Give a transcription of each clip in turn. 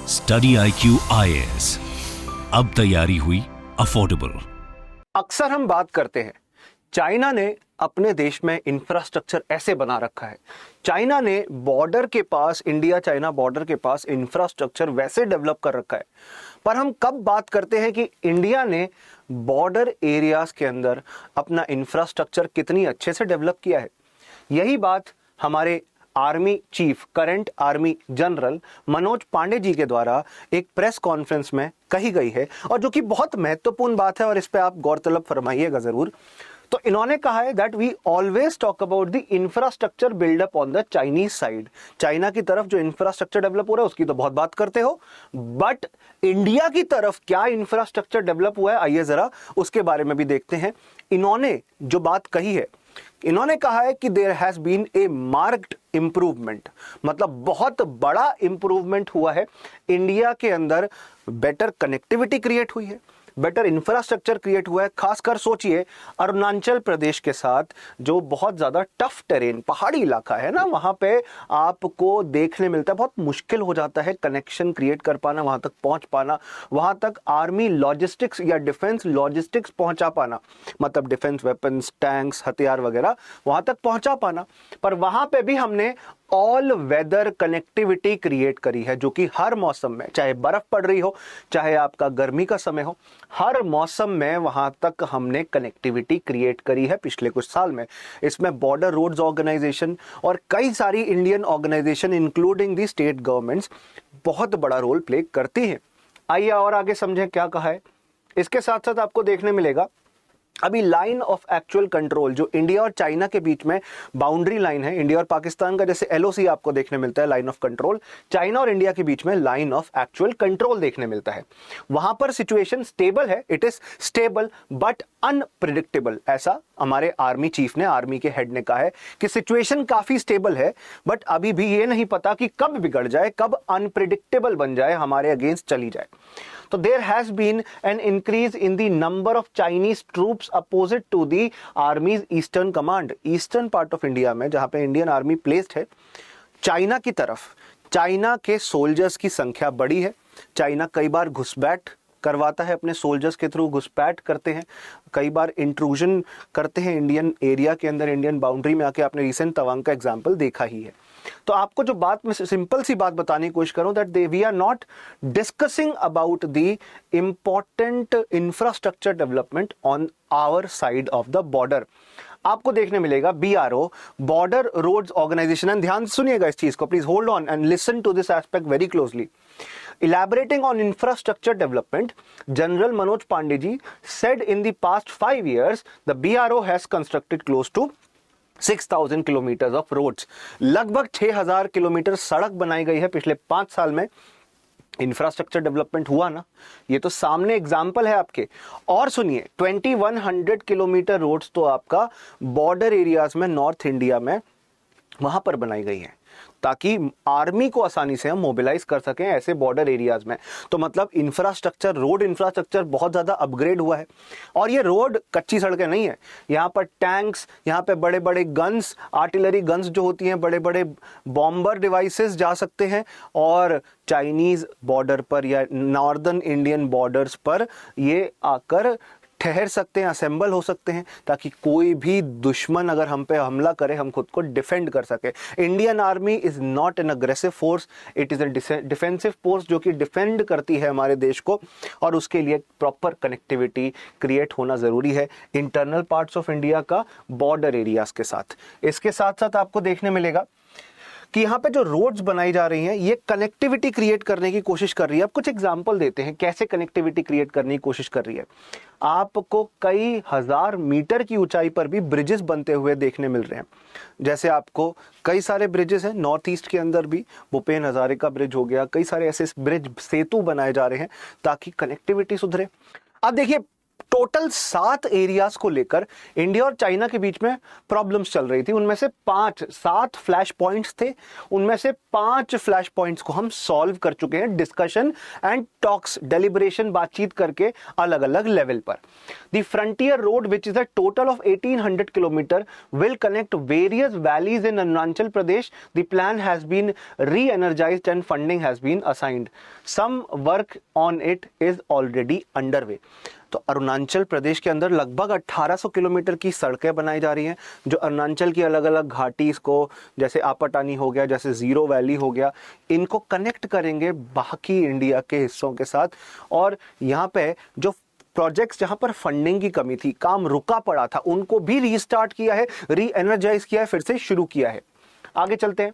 Study IQ IAS, अब तैयारी हुई अफोर्डेबल। अक्सर हम बात करते हैं चाइना ने अपने देश में इंफ्रास्ट्रक्चर ऐसे बना रखा है, चाइना ने बॉर्डर के पास, इंडिया चाइना बॉर्डर के पास इंफ्रास्ट्रक्चर वैसे डेवलप कर रखा है। पर हम कब बात करते हैं कि इंडिया ने बॉर्डर एरियाज के अंदर अपना इंफ्रास्ट्रक्चर कितनी अच्छे से डेवलप किया है? यही बात हमारे army chief, current army general Manoj Pande ji के द्वारा एक प्रेस कॉन्फ्रेंस में कही गई है, और जो कि बहुत महत्वपूर्ण बात है और इस पे आप गौरतलब फरमाइएगा जरूर। तो इन्होंने कहा है that we always talk about the infrastructure buildup on the Chinese side. China की तरफ जो इंफ्रास्ट्रक्चर डेवलप हो रहा है उसकी तो बहुत बात करते हो, बट इंडिया की तरफ क्या इंफ्रास्ट्रक्चर डेवलप हुआ है, आइए जरा उसके बारे में भी देखते हैं। इन्होंने जो बात कही है, इन्होंने कहा है कि there has been a marked improvement, मतलब बहुत बड़ा इंप्रूवमेंट हुआ है इंडिया के अंदर। बेटर कनेक्टिविटी क्रिएट हुई है, बेटर इंफ्रास्ट्रक्चर क्रिएट हुआ है। खासकर सोचिए अरुणाचल प्रदेश के साथ, जो बहुत ज्यादा टफ टेरेन पहाड़ी इलाका है ना, वहां पे आपको देखने मिलता है बहुत मुश्किल हो जाता है कनेक्शन क्रिएट कर पाना, वहां तक पहुंच पाना, वहां तक आर्मी लॉजिस्टिक्स या डिफेंस लॉजिस्टिक्स पहुंचा पाना, मतलब डिफेंस वेपन्स, टैंक्स, हथियार वगैरह वहां तक पहुंचा पाना। पर वहां पे भी हमने ऑल वेदर कनेक्टिविटी क्रिएट करी है, जो कि हर मौसम में, चाहे बर्फ पड़ रही हो, चाहे आपका गर्मी का समय हो, हर मौसम में वहां तक हमने कनेक्टिविटी क्रिएट करी है पिछले कुछ साल में। इसमें बॉर्डर रोड्स ऑर्गेनाइजेशन और कई सारी Indian organisation including the state governments बहुत बड़ा रोल प्ले करती हैं। आइए और आगे समझें क्या कहा है। इसके साथ साथ आपको देखने मिलेगा अभी लाइन ऑफ एक्चुअल कंट्रोल, जो इंडिया और चाइना के बीच में बाउंड्री लाइन है, इंडिया और पाकिस्तान का जैसे LOC आपको देखने मिलता है लाइन ऑफ कंट्रोल, चाइना और इंडिया के बीच में लाइन ऑफ एक्चुअल कंट्रोल देखने मिलता है। वहां पर सिचुएशन स्टेबल है, it is stable but unpredictable. ऐसा हमारे आर्मी चीफ ने, आर्मी के हेड ने कहा है कि सिचुएशन काफी स्टेबल है, बट अभी भी ये नहीं पता कि कब बिगड़ जाए, कब अनप्रिडिक्टेबल बन जाए, हमारे अगेंस्ट चली जाए। तो there has been an increase in the number of Chinese troops opposite to the army's eastern command, eastern part of India में, जहां पे इंडियन आर्मी प्लेस्ड है, चाइना की तरफ चाइना के सोल्जर्स की संख्या बढ़ी है। चाइना कई बार घुसपैठ करवाता है, अपने सोल्जर्स के थ्रू घुसपैठ करते हैं, कई बार इंट्रूजन करते हैं इंडियन एरिया के अंदर, इंडियन बाउंड्री में आके। आपने रिसेंट तवांग का एग्जाम्पल देखा ही है। तो आपको जो बात में सिंपल सी बात बताने की कोशिश करूं, that we are not discussing about the important infrastructure development on our side of the border. आपको देखने मिलेगा BRO, border roads organisation, and ध्यान सुनिएगा इस चीज को, please hold on and listen to this aspect very closely. Elaborating on infrastructure development, General Manoj Pandey ji said in the past 5 years, the BRO has constructed close to 6,000 kilometre of roads. लगभग 6,000 kilometre सड़क बनाई गई है पिछले 5 साल में। Infrastructure development हुआ ना, ये तो सामने एग्जाम्पल है आपके। और सुनिए 2100 किलोमीटर रोड्स तो आपका बॉर्डर एरियाज में, नॉर्थ इंडिया में, वहां पर बनाई गई है, ताकि आर्मी को आसानी से हम मोबिलाइज कर सकें ऐसे बॉर्डर एरियाज में। तो मतलब इंफ्रास्ट्रक्चर, रोड इंफ्रास्ट्रक्चर बहुत ज्यादा अपग्रेड हुआ है। और ये रोड कच्ची सड़कें नहीं है, यहाँ पर टैंक्स, यहाँ पे बड़े बड़े गन्स, आर्टिलरी गन्स जो होती हैं, बड़े बड़े बॉम्बर डिवाइसेस जा सकते हैं, और चाइनीज बॉर्डर पर या नॉर्दर्न इंडियन बॉर्डर्स पर ये आकर ठहर सकते हैं, असेंबल हो सकते हैं, ताकि कोई भी दुश्मन अगर हम पे हमला करे, हम खुद को डिफेंड कर सके। Indian army is not an aggressive force, it is a defensive force, जो कि डिफेंड करती है हमारे देश को, और उसके लिए प्रॉपर कनेक्टिविटी क्रिएट होना जरूरी है इंटरनल पार्ट्स ऑफ इंडिया का बॉर्डर एरियाज के साथ। इसके साथ साथ आपको देखने मिलेगा कि यहाँ पे जो रोड्स बनाई जा रही हैं, ये कनेक्टिविटी क्रिएट करने की कोशिश कर रही है। अब कुछ एग्जांपल देते हैं कैसे कनेक्टिविटी क्रिएट करने की कोशिश कर रही है। आपको कई हजार मीटर की ऊंचाई पर भी ब्रिजेस बनते हुए देखने मिल रहे हैं। जैसे आपको कई सारे ब्रिजेस हैं नॉर्थ ईस्ट के अंदर भी, भूपेन हजारिका ब्रिज हो गया, कई सारे ऐसे ब्रिज, सेतु बनाए जा रहे हैं ताकि कनेक्टिविटी सुधरे। अब देखिए टोटल 7 एरियाज को लेकर इंडिया और चाइना के बीच में प्रॉब्लम्स चल रही थी। उनमें से 7 फ्लैश पॉइंट्स थे, उनमें से 5 फ्लैश पॉइंट्स को हम सॉल्व कर चुके हैं डिस्कशन एंड टॉक्स, डेलिब्रेशन, बातचीत करके अलग अलग लेवल पर। The frontier road which is a total of 1800 kilometre will connect various valleys in Arunachal Pradesh. The plan has been re-energised and funding has been assigned. Some work on it is already underway. तो अरुणाचल प्रदेश के अंदर लगभग 1800 kilometre की सड़कें बनाई जा रही हैं, जो अरुणाचल की अलग अलग घाटीज को, जैसे आपाटानी हो गया, जैसे जीरो वैली हो गया, इनको कनेक्ट करेंगे बाकी इंडिया के हिस्सों के साथ। और यहाँ पे जो प्रोजेक्ट्स जहां पर फंडिंग की कमी थी, काम रुका पड़ा था, उनको भी रीस्टार्ट किया है, री एनर्जाइज किया है, फिर से शुरू किया है। आगे चलते हैं।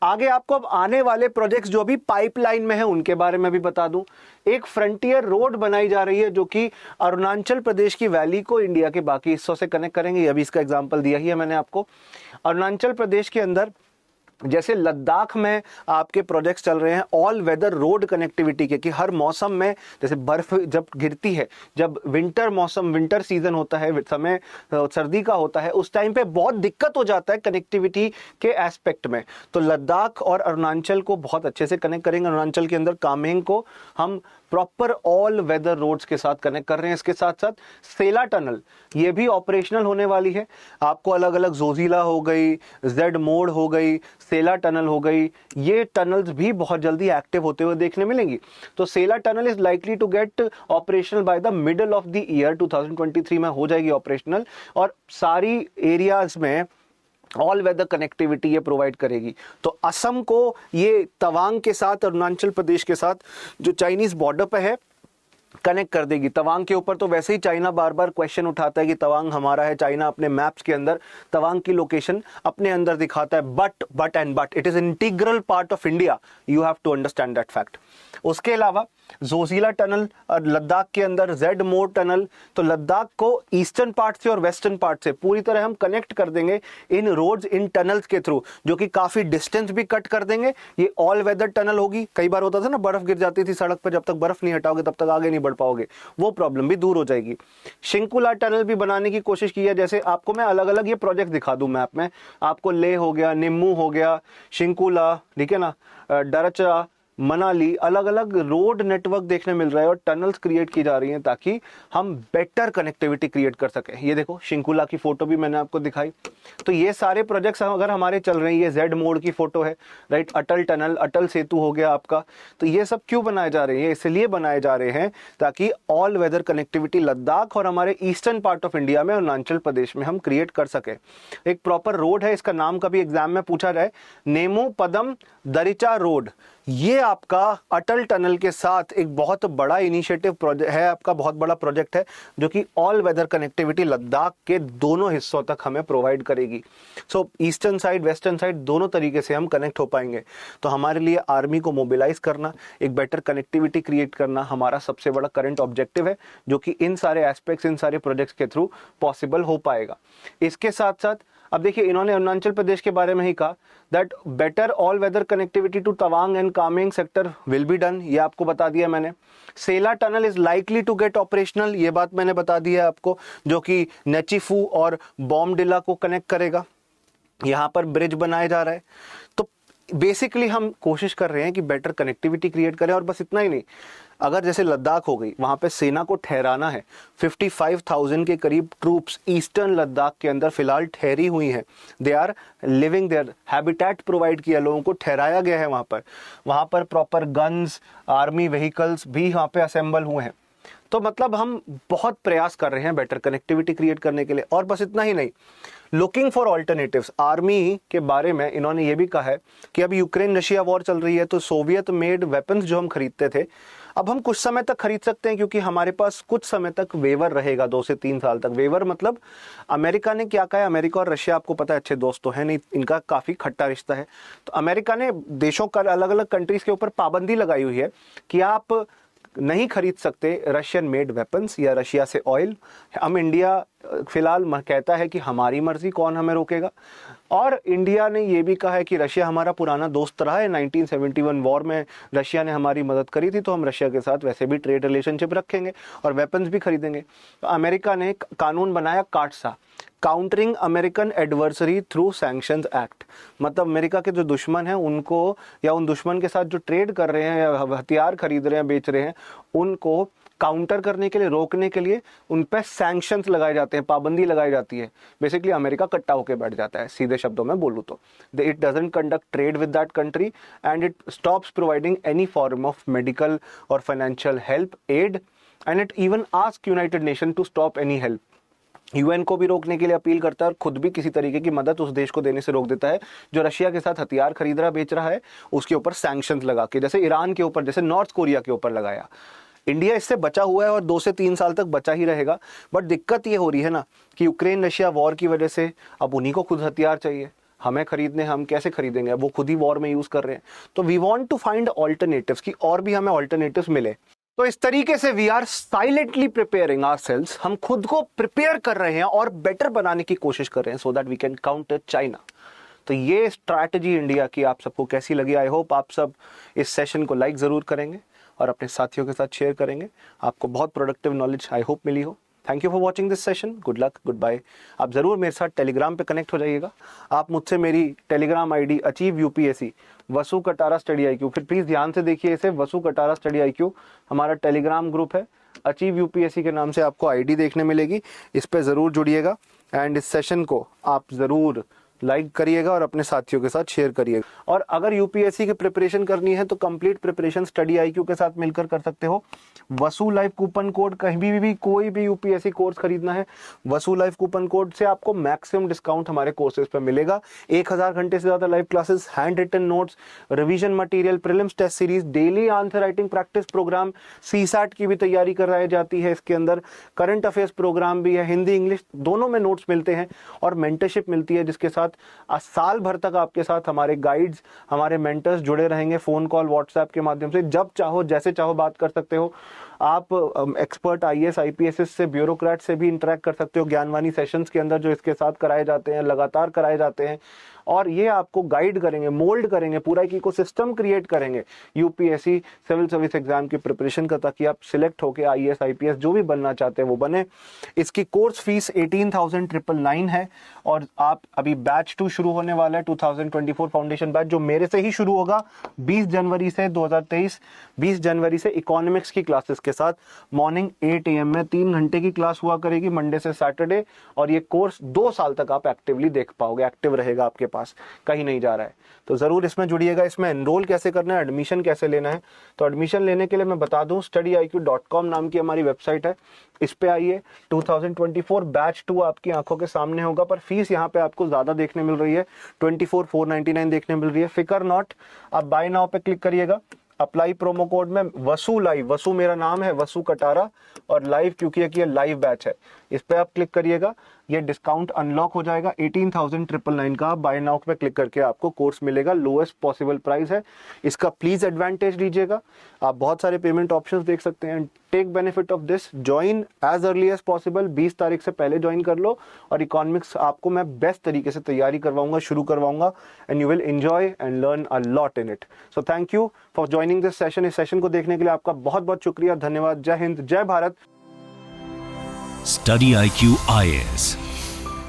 आगे आपको अब आने वाले प्रोजेक्ट्स जो अभी पाइपलाइन में है उनके बारे में भी बता दूं। एक फ्रंटियर रोड बनाई जा रही है जो कि अरुणाचल प्रदेश की वैली को इंडिया के बाकी हिस्सों से कनेक्ट करेंगे। अभी इसका एग्जांपल दिया ही है मैंने आपको। अरुणाचल प्रदेश के अंदर जैसे लद्दाख में आपके प्रोजेक्ट्स चल रहे हैं ऑल वेदर रोड कनेक्टिविटी के, कि हर मौसम में, जैसे बर्फ जब गिरती है, जब विंटर मौसम, विंटर सीजन होता है, समय सर्दी का होता है, उस टाइम पे बहुत दिक्कत हो जाता है कनेक्टिविटी के एस्पेक्ट में। तो लद्दाख और अरुणाचल को बहुत अच्छे से कनेक्ट करेंगे। अरुणाचल के अंदर कामेंग को हम प्रॉपर ऑल वेदर रोड्स के साथ कनेक्ट कर रहे हैं। इसके साथ साथ सेला टनल ये भी ऑपरेशनल होने वाली है। आपको अलग अलग जोजिला हो गई, जेड मोड हो गई, सेला टनल हो गई, ये टनल्स भी बहुत जल्दी एक्टिव होते हुए देखने मिलेंगी। तो Sela tunnel is likely to get operational by the middle of the year 2023 में हो जाएगी ऑपरेशनल, और सारी एरियाज में ऑल वेदर कनेक्टिविटी ये प्रोवाइड करेगी। तो असम को ये तवांग के साथ, अरुणाचल प्रदेश के साथ जो चाइनीज बॉर्डर पे है, कनेक्ट कर देगी। तवांग के ऊपर तो वैसे ही चाइना बार बार क्वेश्चन उठाता है कि तवांग हमारा है। चाइना अपने मैप्स के अंदर तवांग की लोकेशन अपने अंदर दिखाता है, but it is integral part of India. You have to understand that fact. उसके अलावा जोजिला टनल और लद्दाख के अंदर जेड मोड टनल, तो लद्दाख को ईस्टर्न पार्ट से और वेस्टर्न पार्ट से पूरी तरह हम कनेक्ट कर देंगे इन रोड्स, इन टनल्स के थ्रू, जो कि काफी डिस्टेंस भी कट कर देंगे। ये ऑल वेदर टनल होगी। कई बार होता था ना, बर्फ गिर जाती थी सड़क पर, जब तक बर्फ नहीं हटाओगे तब तक आगे नहीं बढ़ पाओगे, वो प्रॉब्लम भी दूर हो जाएगी। शिंकुला टनल भी बनाने की कोशिश की है। जैसे आपको मैं अलग अलग ये प्रोजेक्ट दिखा दूं मैप में, आपको लेह हो गया, निम्मू हो गया, शिंकुला, ठीक है ना, डरचा, मनाली, अलग अलग रोड नेटवर्क देखने मिल रहा है और टनल्स क्रिएट की जा रही हैं ताकि हम बेटर कनेक्टिविटी क्रिएट कर सकें। ये देखो शिंकुला की फोटो भी मैंने आपको दिखाई। तो ये सारे प्रोजेक्ट्स अगर हमारे चल रहे हैं, ये जेड मोड की फोटो है, राइट, अटल टनल, अटल सेतु हो गया आपका। तो ये सब क्यों बनाए जा रहे हैं? इसलिए बनाए जा रहे हैं ताकि ऑल वेदर कनेक्टिविटी लद्दाख और हमारे ईस्टर्न पार्ट ऑफ इंडिया में, अरुणाचल प्रदेश में हम क्रिएट कर सके। एक प्रॉपर रोड है, इसका नाम कभी एग्जाम में पूछा जाए, नेमू पदम दरिचा रोड। ये आपका अटल टनल के साथ एक बहुत बड़ा इनिशिएटिव प्रोजेक्ट है, आपका बहुत बड़ा प्रोजेक्ट है, जो कि ऑल वेदर कनेक्टिविटी लद्दाख के दोनों हिस्सों तक हमें प्रोवाइड करेगी। सो ईस्टर्न साइड, वेस्टर्न साइड, दोनों तरीके से हम कनेक्ट हो पाएंगे। तो हमारे लिए आर्मी को मोबिलाइज करना, एक बेटर कनेक्टिविटी क्रिएट करना हमारा सबसे बड़ा करंट ऑब्जेक्टिव है, जो कि इन सारे एस्पेक्ट्स, इन सारे प्रोजेक्ट्स के थ्रू पॉसिबल हो पाएगा। इसके साथ साथ अब देखिए, इन्होंने अरुणाचल प्रदेश के बारे में ही कहा that better all weather connectivity to Tawang and Kameng sector will be done. ये आपको बता दिया मैंने। Sela tunnel is likely to get operational, ये बात मैंने बता दी है आपको, जो कि नेचीफू और बॉमडिला को कनेक्ट करेगा। यहां पर ब्रिज बनाया जा रहा है। तो बेसिकली हम कोशिश कर रहे हैं कि बेटर कनेक्टिविटी क्रिएट करें। और बस इतना ही नहीं, अगर जैसे लद्दाख हो गई, वहां पे सेना को ठहराना है, 55,000 के करीब ट्रूप्स ईस्टर्न लद्दाख के अंदर फिलहाल ठहरी हुई हैं। They are living there, habitat provide किया, लोगों को ठहराया गया है वहां पर प्रॉपर गन्स, आर्मी व्हीकल्स भी वहां पे असेंबल हुए हैं। तो मतलब हम बहुत प्रयास कर रहे हैं बेटर कनेक्टिविटी क्रिएट करने के लिए। और बस इतना ही नहीं, लुकिंग फॉर ऑल्टरनेटिव्स। आर्मी के बारे में इन्होंने ये भी कहा है कि अब यूक्रेन रशिया वॉर चल रही है, तो सोवियत मेड वेपन्स जो हम खरीदते थे, अब हम कुछ समय तक खरीद सकते हैं, क्योंकि हमारे पास कुछ समय तक वेवर रहेगा, 2 से 3 साल तक। वेवर मतलब अमेरिका ने क्या कहा है, अमेरिका और रशिया आपको पता है अच्छे दोस्त तो है नहीं, इनका काफी खट्टा रिश्ता है। तो अमेरिका ने देशों का, अलग अलग कंट्रीज के ऊपर पाबंदी लगाई हुई है कि आप नहीं खरीद सकते रशियन मेड वेपन्स या रशिया से ऑयल। हम इंडिया फिलहाल कहता है कि हमारी मर्जी, कौन हमें रोकेगा। और इंडिया ने ये भी कहा है कि रशिया हमारा पुराना दोस्त रहा है, 1971 वॉर में रशिया ने हमारी मदद करी थी, तो हम रशिया के साथ वैसे भी ट्रेड रिलेशनशिप रखेंगे और वेपन्स भी खरीदेंगे। तो अमेरिका ने कानून बनाया काटसा, countering American adversary through sanctions act. मतलब अमेरिका के जो दुश्मन हैं उनको, या उन दुश्मन के साथ जो ट्रेड कर रहे हैं या हथियार खरीद रहे हैं, बेच रहे हैं, उनको काउंटर करने के लिए, रोकने के लिए उन पर सैंक्शंस लगाए जाते हैं, पाबंदी लगाई जाती है। बेसिकली अमेरिका कट्टा होकर बैठ जाता है, सीधे शब्दों में बोलूँ तो। It doesn't conduct trade with that country and it stops providing any form of medical और financial help, aid, and it even ask United Nation to stop any help. UN को भी रोकने के लिए अपील करता है और खुद भी किसी तरीके की मदद उस देश को देने से रोक देता है जो रशिया के साथ हथियार खरीद रहा, बेच रहा है, उसके ऊपर सैंक्शंस लगा के, जैसे ईरान के ऊपर, जैसे नॉर्थ कोरिया के ऊपर लगाया। इंडिया इससे बचा हुआ है और 2 से 3 साल तक बचा ही रहेगा। बट दिक्कत ये हो रही है ना कि यूक्रेन रशिया वॉर की वजह से अब उन्हीं को खुद हथियार चाहिए, हमें खरीदने, हम कैसे खरीदेंगे, वो खुद ही वॉर में यूज कर रहे हैं। तो we want to find alternatives, कि और भी हमें ऑल्टरनेटिव्स मिले। तो इस तरीके से we are silently preparing ourselves, हम खुद को प्रिपेयर कर रहे हैं और बेटर बनाने की कोशिश कर रहे हैं, so that we can counter China. तो ये स्ट्रैटेजी इंडिया की आप सबको कैसी लगी? आई होप आप सब इस सेशन को लाइक जरूर करेंगे और अपने साथियों के साथ शेयर करेंगे। आपको बहुत प्रोडक्टिव नॉलेज आई होप मिली हो। Thank you for watching this session. Good luck, goodbye. आप जरूर मेरे साथ टेलीग्राम पे कनेक्ट हो जाइएगा। आप मुझसे मेरी टेलीग्राम आईडी अचीव यूपीएससी वसु कटारा स्टडी IQ, फिर प्लीज ध्यान से देखिए इसे, वसु कटारा स्टडी IQ हमारा टेलीग्राम ग्रुप है। अचीव यूपीएससी के नाम से आपको आईडी देखने मिलेगी, इस पे जरूर जुड़िएगा एंड इस सेशन को आप जरूर लाइक करिएगा और अपने साथियों के साथ शेयर करिएगा। और अगर यूपीएससी की प्रिपरेशन करनी है तो कंप्लीट प्रिपरेशन स्टडी IQ के साथ मिलकर कर सकते हो। वसु लाइव कूपन कोड, कहीं भी कोई भी यूपीएससी कोर्स खरीदना है, वसु लाइव कूपन कोड से आपको मैक्सिमम डिस्काउंट हमारे कोर्सेज पर मिलेगा। 1000 घंटे से ज्यादा live classes, handwritten notes, revision material, prelims test series, daily answer writing practice programme, CSAT की भी तैयारी कराई जाती है इसके अंदर, करंट अफेयर्स प्रोग्राम भी है, हिंदी इंग्लिश दोनों में नोट्स मिलते हैं और मेंटरशिप मिलती है, जिसके साथ साल भर तक आपके साथ हमारे गाइड्स, हमारे मेंटर्स जुड़े रहेंगे। फोन कॉल, व्हाट्सएप के माध्यम से जब चाहो जैसे चाहो बात कर सकते हो। आप एक्सपर्ट IAS IPS से, ब्यूरोक्रेट से भी इंटरेक्ट कर सकते हो ज्ञानवाणी सेशंस के अंदर जो इसके साथ कराए जाते हैं, लगातार कराए जाते हैं। और ये आपको गाइड करेंगे, मोल्ड करेंगे, पूरा एक इकोसिस्टम क्रिएट करेंगे यूपीएससी सिविल सर्विस एग्जाम की प्रिपरेशन का, ताकि आप सिलेक्ट होकर IAS IPS जो भी बनना चाहते हैं वो बने। इसकी कोर्स फीस 18,999 है और आप अभी बैच 2 शुरू होने वाला है, 2024 फाउंडेशन बैच, जो मेरे से ही शुरू होगा 20 जनवरी से 2023, 20 जनवरी से इकोनॉमिक्स की क्लासेस के साथ मॉर्निंग 8 AM में 3 घंटे की क्लास हुआ करेगी, मंडे से सैटरडे। और ये कोर्स 2 साल तक आप एक्टिवली देख पाओगे, एक्टिव रहेगा आपके पास, कहीं नहीं जा रहा है। तो जरूर इसमें जुड़िएगा। इसमें एनरोल कैसे करना है, एडमिशन कैसे लेना है, तो एडमिशन लेने के लिए मैं बता दूं, studiiq.com नाम की हमारी वेबसाइट है, इस पे आइए। 2024 बैच 2 आपकी आंखों के सामने होगा, पर फीस यहाँ पे आपको ज्यादा देखने मिल रही है, 24,499 देखने मिल रही है। फिकर नॉट, आप बाय नाउ पे क्लिक करिएगा। अप्लाई प्रोमो कोड में वसु लाइव, वसु मेरा नाम है, वसु कटारा, और लाइव क्योंकि ये लाइव बैच है, इस पे आप क्लिक करिएगा। ये डिस्काउंट अनलॉक हो जाएगा 18,999 का। बाय नाउ पे क्लिक करके आपको कोर्स मिलेगा, लोएस्ट पॉसिबल प्राइस है, इसका प्लीज एडवांटेज लीजिएगा। आप बहुत सारे पेमेंट ऑप्शंस देख सकते हैं, take benefit of this, join as early as possible, 20 तारीख से पहले ज्वाइन कर लो। और इकोनॉमिक्स आपको मैं बेस्ट तरीके से तैयारी करवाऊंगा, शुरू करवाऊंगा, and you will enjoy and learn a lot in it. So thank you for joining this session. इस सेशन को देखने के लिए आपका बहुत बहुत शुक्रिया, धन्यवाद। जय हिंद, जय भारत। स्टडी IQ IAS,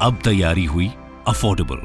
अब तैयारी हुई अफोर्डेबल।